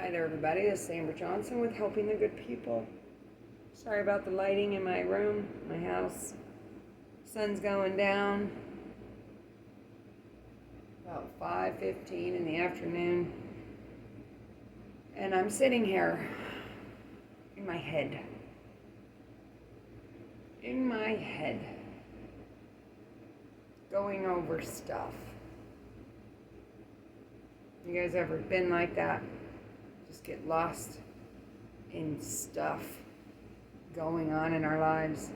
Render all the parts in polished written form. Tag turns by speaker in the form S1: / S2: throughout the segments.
S1: Hi there, everybody. This is Amber Johnson with Helping the Good People. Sorry about the lighting in my room, my house. Sun's going down. About 5:15 in the afternoon. And I'm sitting here in my head. Going over stuff. You guys ever been like that? Just get lost in stuff going on in our lives.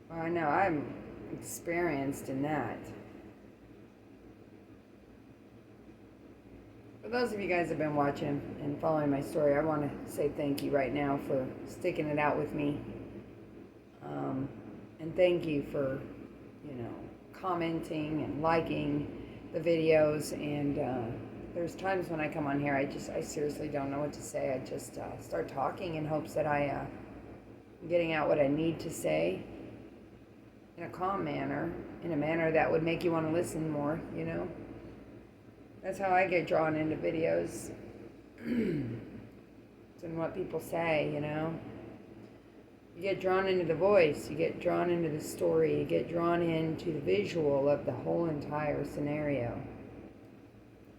S1: Well, I know I'm experienced in that. For those of you guys that have been watching and following my story, I want to say thank you right now for sticking it out with me. And thank you for, commenting and liking the videos. And there's times when I come on here, I seriously don't know what to say. I just start talking in hopes that I'm getting out what I need to say in a calm manner, in a manner that would make you want to listen more, That's how I get drawn into videos. It's in what people say, You get drawn into the voice, you get drawn into the story, you get drawn into the visual of the whole entire scenario.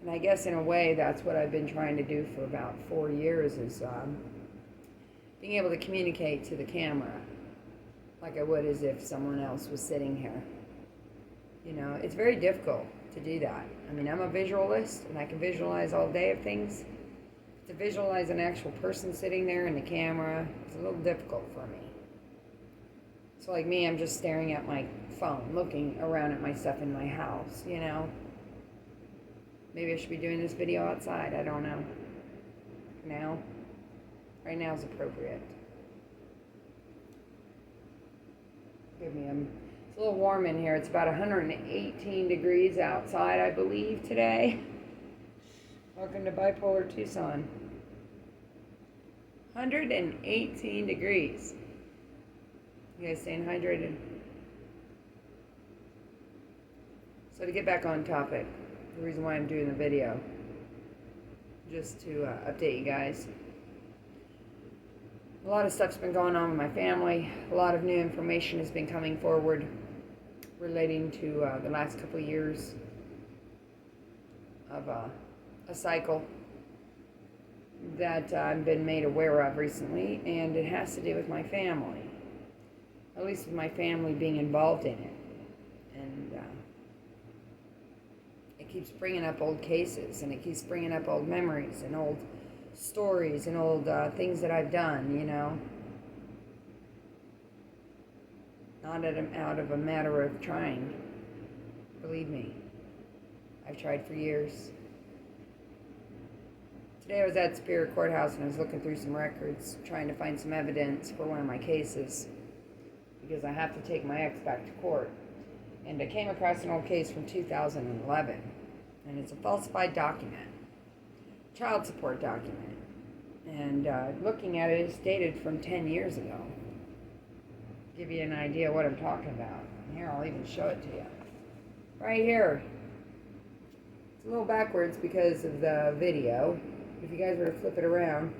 S1: And I guess in a way that's what I've been trying to do for about 4 years is being able to communicate to the camera like I would as if someone else was sitting here. It's very difficult to do that. I mean, I'm a visualist and I can visualize all day of things. To visualize an actual person sitting there in the camera is a little difficult for me. So like me, I'm just staring at my phone, looking around at my stuff in my house, Maybe I should be doing this video outside, I don't know. Right now is appropriate. It's a little warm in here. It's about 118 degrees outside, I believe, today. Welcome to Bipolar Tucson. 118 degrees. You guys staying hydrated? So to get back on topic, the reason why I'm doing the video, just to update you guys. A lot of stuff's been going on with my family. A lot of new information has been coming forward relating to the last couple of years of a cycle that I've been made aware of recently, and it has to do with my family. At least with my family being involved in it. And it keeps bringing up old cases, and it keeps bringing up old memories and old stories and old things that I've done, Not out of a matter of trying. Believe me, I've tried for years. Today I was at Superior Courthouse and I was looking through some records, trying to find some evidence for one of my cases, because I have to take my ex back to court. And I came across an old case from 2011, and it's a falsified document. Child support document, and looking at it, it's dated from 10 years ago. Give you an idea what I'm talking about. Here, I'll even show it to you. Right here. It's a little backwards because of the video. If you guys were to flip it around,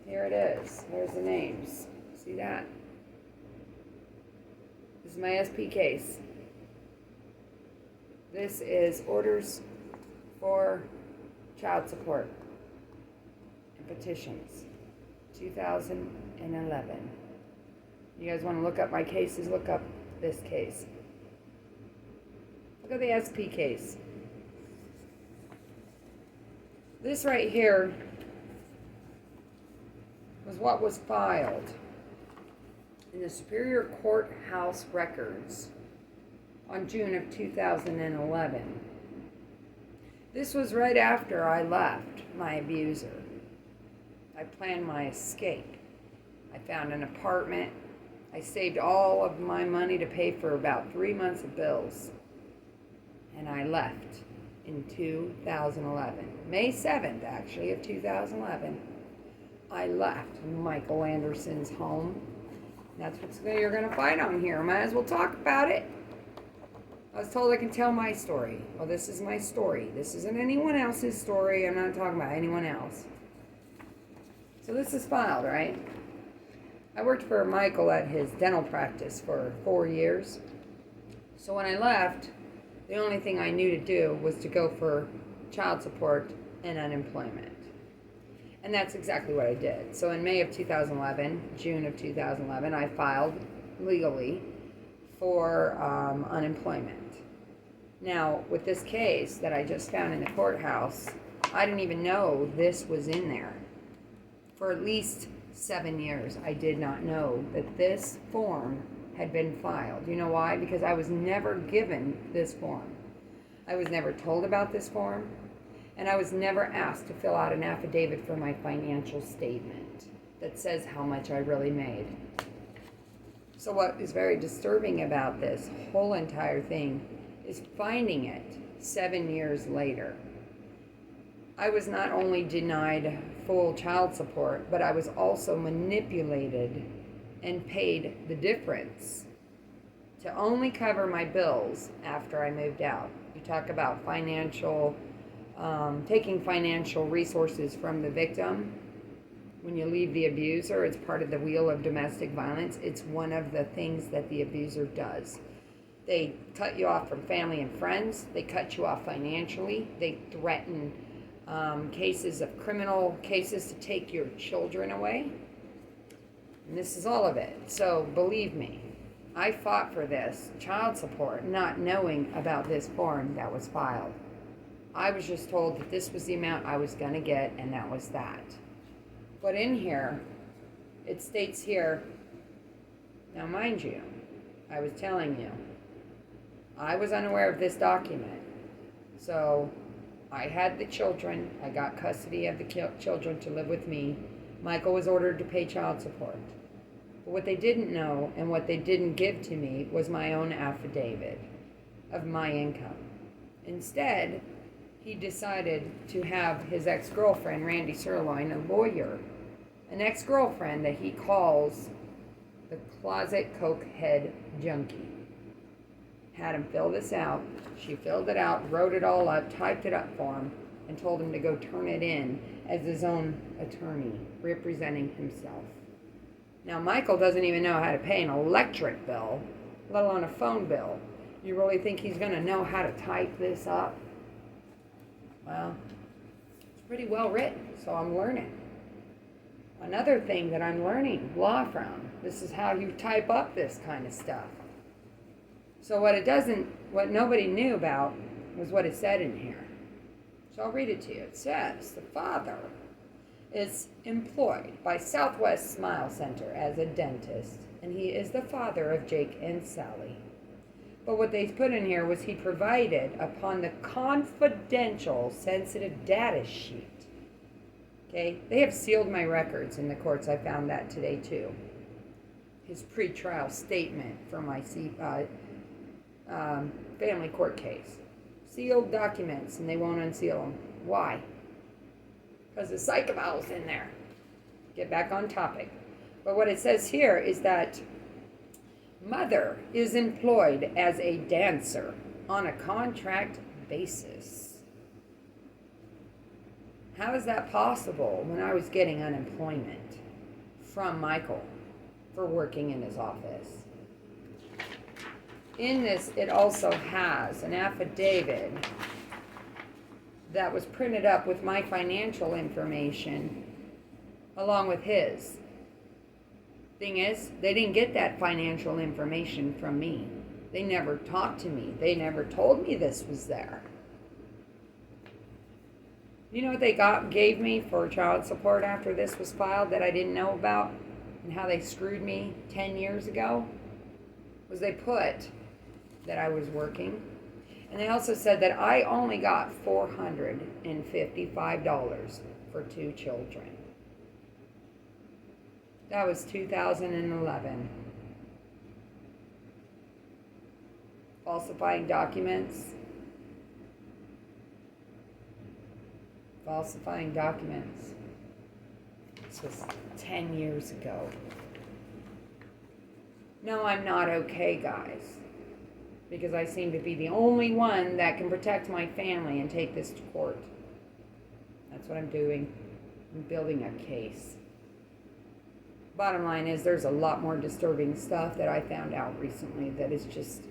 S1: here it is. There's the names. See that? This is my SP case. This is orders for child support and petitions, 2011. You guys want to look up my cases? Look up this case. Look at the SP case. This right here was what was filed in the Superior Courthouse records on June of 2011. This was right after I left my abuser. I planned my escape. I found an apartment. I saved all of my money to pay for about 3 months of bills. And I left in 2011. May 7th, actually, of 2011. I left Michael Anderson's home. That's what you're going to find on here. Might as well talk about it. I was told I can tell my story. Well, this is my story. This isn't anyone else's story. I'm not talking about anyone else. So this is filed, right? I worked for Michael at his dental practice for 4 years. So when I left, the only thing I knew to do was to go for child support and unemployment. And that's exactly what I did. So in May of 2011, June of 2011, I filed legally for unemployment. Now, with this case that I just found in the courthouse, I didn't even know this was in there. For at least 7 years, I did not know that this form had been filed. You know why? Because I was never given this form. I was never told about this form, and I was never asked to fill out an affidavit for my financial statement that says how much I really made. So what is very disturbing about this whole entire thing is finding it 7 years later. I was not only denied full child support, but I was also manipulated and paid the difference to only cover my bills after I moved out. You talk about taking financial resources from the victim. When you leave the abuser, it's part of the wheel of domestic violence. It's one of the things that the abuser does. They cut you off from family and friends. They cut you off financially. They threaten cases of criminal cases to take your children away. And this is all of it. So believe me, I fought for this child support, not knowing about this form that was filed. I was just told that this was the amount I was going to get, and that was that. But in here, it states here, now mind you, I was telling you, I was unaware of this document. So I had the children. I got custody of the children to live with me. Michael was ordered to pay child support. But what they didn't know and what they didn't give to me was my own affidavit of my income. Instead, he decided to have his ex-girlfriend, Randy Sirloin, a lawyer, an ex-girlfriend that he calls the closet cokehead junkie, had him fill this out. She filled it out, wrote it all up, typed it up for him, and told him to go turn it in as his own attorney, representing himself. Now, Michael doesn't even know how to pay an electric bill, let alone a phone bill. You really think he's going to know how to type this up? Well, it's pretty well written, so I'm learning. Another thing that I'm learning, law from, this is how you type up this kind of stuff. So what nobody knew about was what it said in here. So I'll read it to you. It says, the father is employed by Southwest Smile Center as a dentist, and he is the father of Jake and Sally. But what they put in here was he provided upon the confidential sensitive data sheet. Okay, they have sealed my records in the courts. I found that today too. His pretrial statement for my family court case. Sealed documents, and they won't unseal them. Why? Because the psych eval's in there. Get back on topic. But what it says here is that mother is employed as a dancer on a contract basis. How is that possible when I was getting unemployment from Michael for working in his office? In this, it also has an affidavit that was printed up with my financial information along with his. Thing is, they didn't get that financial information from me. They never talked to me. They never told me this was there. You know what they gave me for child support after this was filed that I didn't know about, and how they screwed me 10 years ago? Was they put that I was working, and they also said that I only got $455 for 2 children. That was 2011. Falsifying documents. Falsifying documents. This was 10 years ago. No, I'm not okay, guys. because I seem to be the only one that can protect my family and take this to court. That's what I'm doing. I'm building a case. Bottom line is, there's a lot more disturbing stuff that I found out recently that is just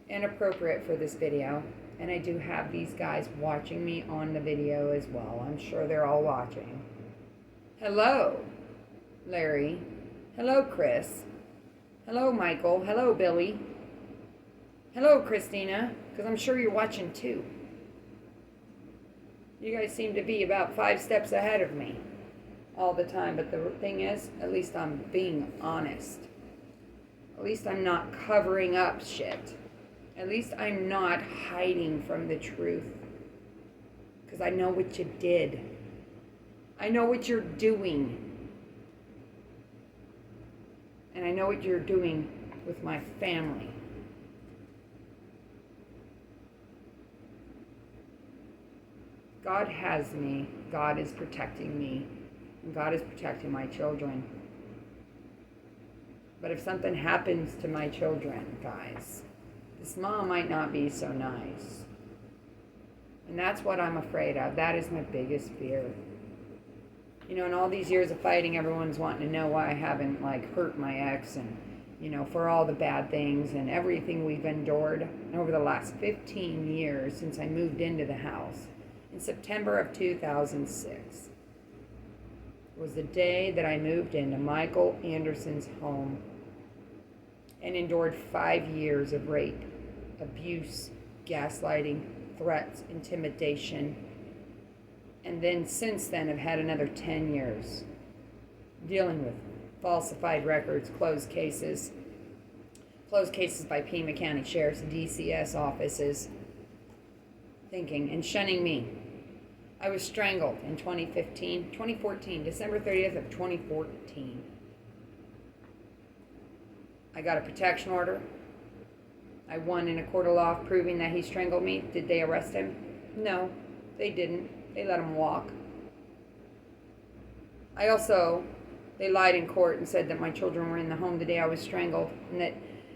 S1: inappropriate for this video. And I do have these guys watching me on the video as well. I'm sure they're all watching. Hello, Larry. Hello, Chris. Hello, Michael. Hello, Billy. Hello, Christina, because I'm sure you're watching too. You guys seem to be about 5 steps ahead of me all the time, but the thing is, at least I'm being honest. At least I'm not covering up shit. At least I'm not hiding from the truth. Because I know what you did. I know what you're doing. And I know what you're doing with my family. God has me. God is protecting me. And God is protecting my children. But if something happens to my children, guys, this mom might not be so nice. And that's what I'm afraid of. That is my biggest fear. You know, in all these years of fighting, everyone's wanting to know why I haven't, hurt my ex and, for all the bad things and everything we've endured over the last 15 years since I moved into the house. In September of 2006 was the day that I moved into Michael Anderson's home and endured 5 years of rape, abuse, gaslighting, threats, intimidation, and then since then I've had another 10 years dealing with falsified records, closed cases by Pima County Sheriff's DCS offices, thinking and shunning me. I was strangled in 2014, December 30th of 2014. I got a protection order. I won in a court of law proving that he strangled me. Did they arrest him? No, they didn't. They let him walk. They lied in court and said that my children were in the home the day I was strangled, and that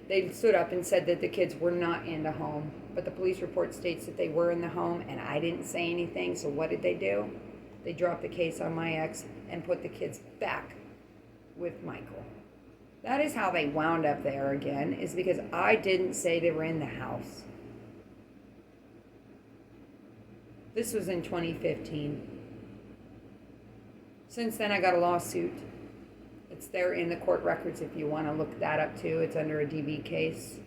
S1: they stood up and said that the kids were not in the home. But the police report states that they were in the home, and I didn't say anything, so what did they do? They dropped the case on my ex and put the kids back with Michael. That is how they wound up there again, is because I didn't say they were in the house. This was in 2015. Since then, I got a lawsuit. It's there in the court records if you want to look that up too. It's under a DV case.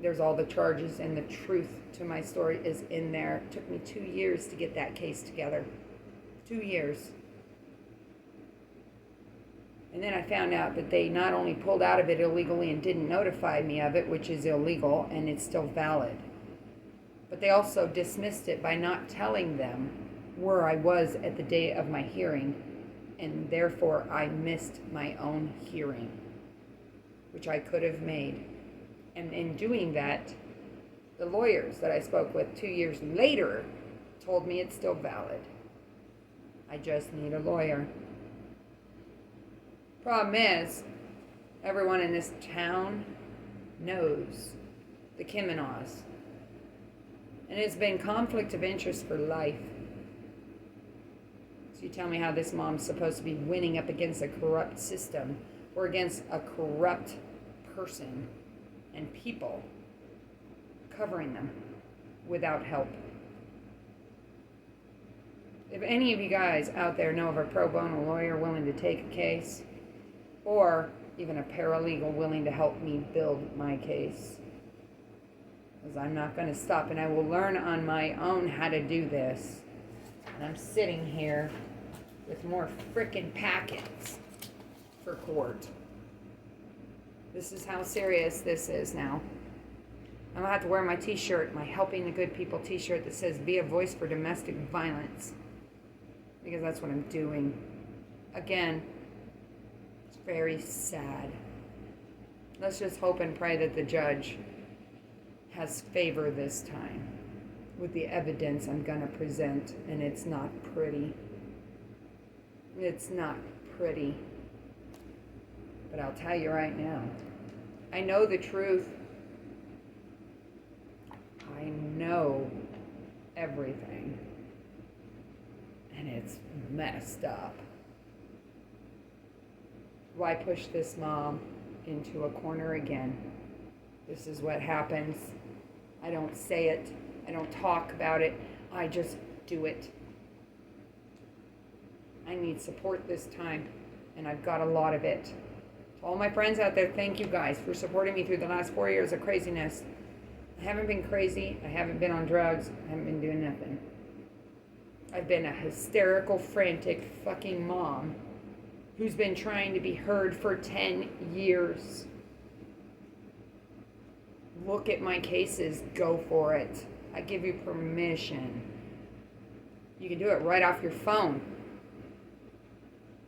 S1: There's all the charges, and the truth to my story is in there. It took me 2 years to get that case together. 2 years. And then I found out that they not only pulled out of it illegally and didn't notify me of it, which is illegal, and it's still valid, but they also dismissed it by not telling them where I was at the day of my hearing, and therefore I missed my own hearing, which I could have made. And in doing that, the lawyers that I spoke with 2 years later told me it's still valid. I just need a lawyer. Problem is, everyone in this town knows the Kimenaws. And it's been conflict of interest for life. So you tell me how this mom's supposed to be winning up against a corrupt system or against a corrupt person and people, covering them without help. If any of you guys out there know of a pro bono lawyer willing to take a case, or even a paralegal willing to help me build my case, because I'm not going to stop, and I will learn on my own how to do this. And I'm sitting here with more frickin' packets for court. This is how serious this is now. I'm going to have to wear my t-shirt, my Helping the Good People t-shirt that says, "Be a voice for domestic violence." Because that's what I'm doing. Again, it's very sad. Let's just hope and pray that the judge has favor this time with the evidence I'm going to present, and it's not pretty. It's not pretty. But I'll tell you right now, I know the truth. know everything. And it's messed up. Why push this mom into a corner again? This is what happens. I don't say it. I don't talk about it. I just do it. I need support this time, and I've got a lot of it. To all my friends out there, thank you guys for supporting me through the last 4 years of craziness. I haven't been crazy. I haven't been on drugs. I haven't been doing nothing. I've been a hysterical, frantic fucking mom who's been trying to be heard for 10 years. Look at my cases. Go for it. I give you permission. You can do it right off your phone.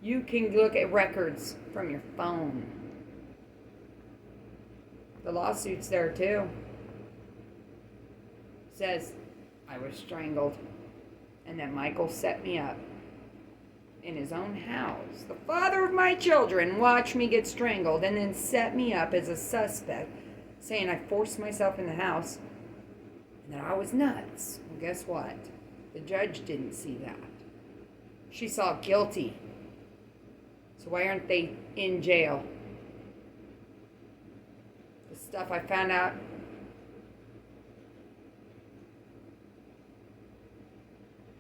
S1: You can look at records from your phone. The lawsuit's there too. Says I was strangled and that Michael set me up in his own house. The father of my children watched me get strangled and then set me up as a suspect, saying I forced myself in the house and that I was nuts. Well, guess what? The judge didn't see that. She saw guilty. So why aren't they in jail? The stuff I found out.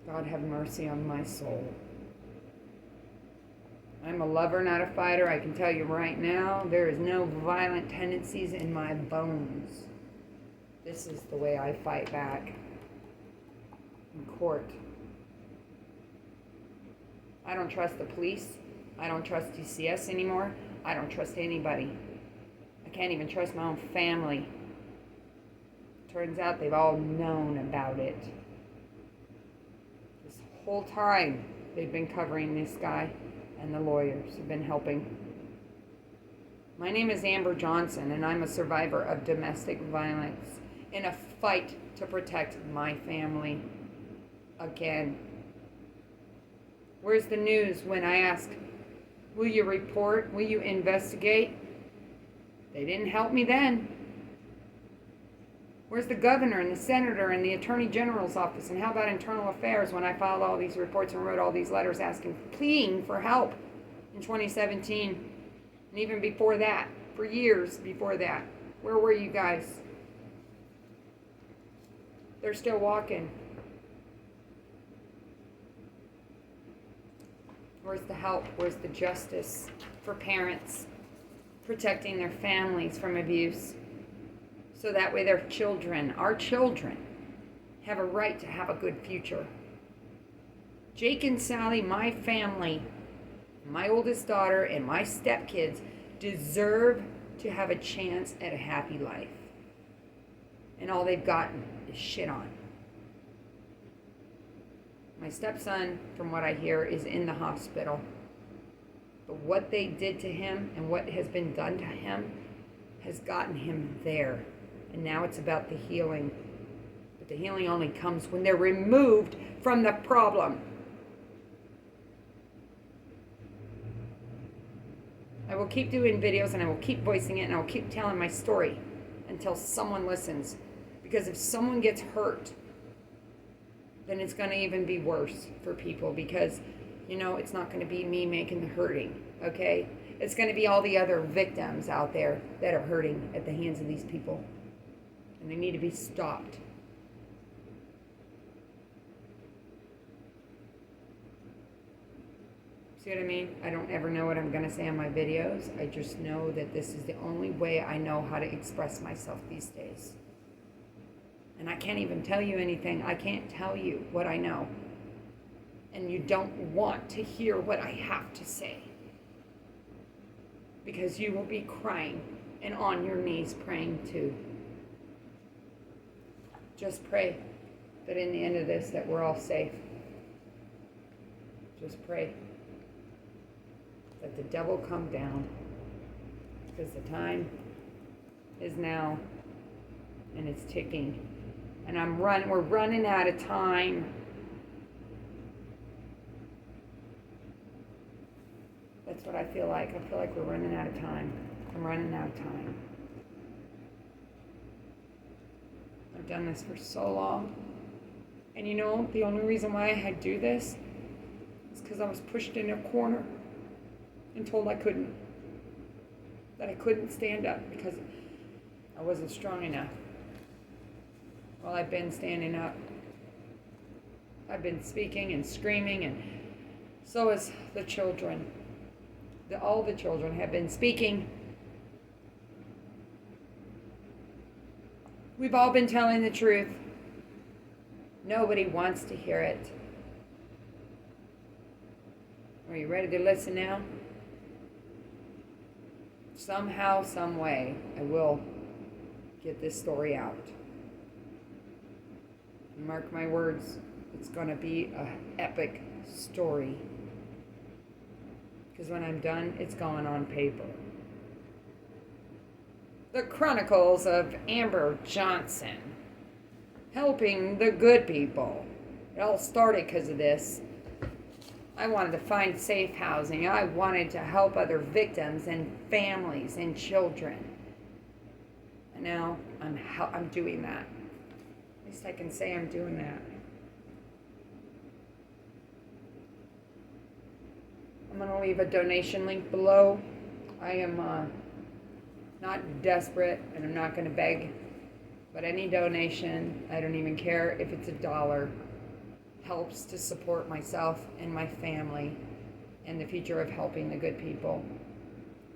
S1: God have mercy on my soul. I'm a lover, not a fighter. I can tell you right now, there is no violent tendencies in my bones. This is the way I fight back in court. I don't trust the police. I don't trust DCS anymore. I don't trust anybody. I can't even trust my own family. Turns out they've all known about it. This whole time they've been covering this guy, and the lawyers have been helping. My name is Amber Johnson, and I'm a survivor of domestic violence in a fight to protect my family. Again. Where's the news when I ask, will you report? Will you investigate? They didn't help me then. Where's the governor and the senator and the attorney general's office? And how about internal affairs when I filed all these reports and wrote all these letters asking, pleading for help in 2017? And even before that, for years before that. Where were you guys? They're still walking. Where's the help? Where's the justice for parents protecting their families from abuse? So that way their children, our children, have a right to have a good future. Jake and Sally, my family, my oldest daughter, and my stepkids deserve to have a chance at a happy life. And all they've gotten is shit on. My stepson, from what I hear, is in the hospital. But what they did to him and what has been done to him has gotten him there. And now it's about the healing. But the healing only comes when they're removed from the problem. I will keep doing videos and I will keep voicing it and I will keep telling my story until someone listens. Because if someone gets hurt, then it's going to even be worse for people because, you know, it's not going to be me making the hurting, okay? It's going to be all the other victims out there that are hurting at the hands of these people. And they need to be stopped. See what I mean? I don't ever know what I'm going to say on my videos. I just know that this is the only way I know how to express myself these days. And I can't even tell you anything. I can't tell you what I know. And you don't want to hear what I have to say. Because you will be crying and on your knees praying too. Just pray that in the end of this that we're all safe. Just pray that the devil come down. Because the time is now and it's ticking. And we're running out of time. That's what I feel like. I feel like we're running out of time. I'm running out of time. I've done this for so long. And you know, the only reason why I had to do this is because I was pushed in a corner and told I couldn't. That I couldn't stand up because I wasn't strong enough. Well, I've been standing up. I've been speaking and screaming, and so has the children. All the children have been speaking. We've all been telling the truth. Nobody wants to hear it. Are you ready to listen now? Somehow, some way, I will get this story out. Mark my words, it's going to be an epic story. Because when I'm done, it's going on paper. The Chronicles of Amber Johnson. Helping the good people. It all started because of this. I wanted to find safe housing. I wanted to help other victims and families and children. And now I'm doing that. At least I can say I'm doing that. I'm going to leave a donation link below. I am not desperate, and I'm not going to beg. But any donation, I don't even care if it's $1, helps to support myself and my family and the future of helping the good people,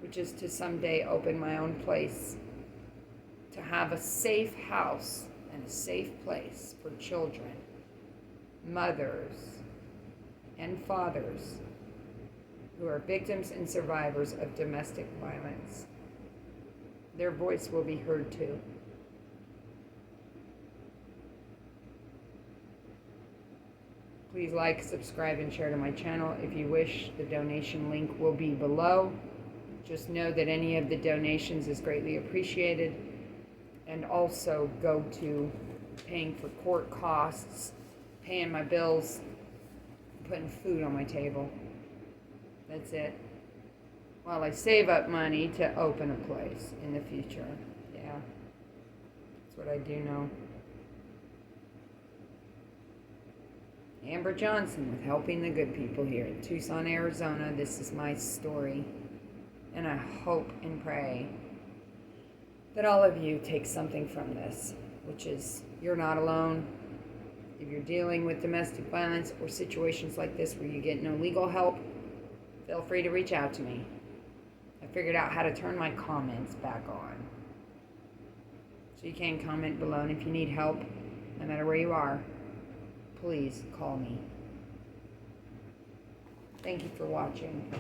S1: which is to someday open my own place, to have a safe house and a safe place for children, mothers, and fathers who are victims and survivors of domestic violence. Their voice will be heard too. Please like, subscribe, and share to my channel if you wish. The donation link will be below. Just know that any of the donations is greatly appreciated. And also go to paying for court costs, paying my bills, putting food on my table. That's it. While I save up money to open a place in the future. Yeah, that's what I do know. Amber Johnson with Helping the Good People here in Tucson, Arizona. This is my story. And I hope and pray that all of you take something from this, which is you're not alone. If you're dealing with domestic violence or situations like this where you get no legal help, feel free to reach out to me. I figured out how to turn my comments back on. So you can comment below, and if you need help, no matter where you are, please call me. Thank you for watching.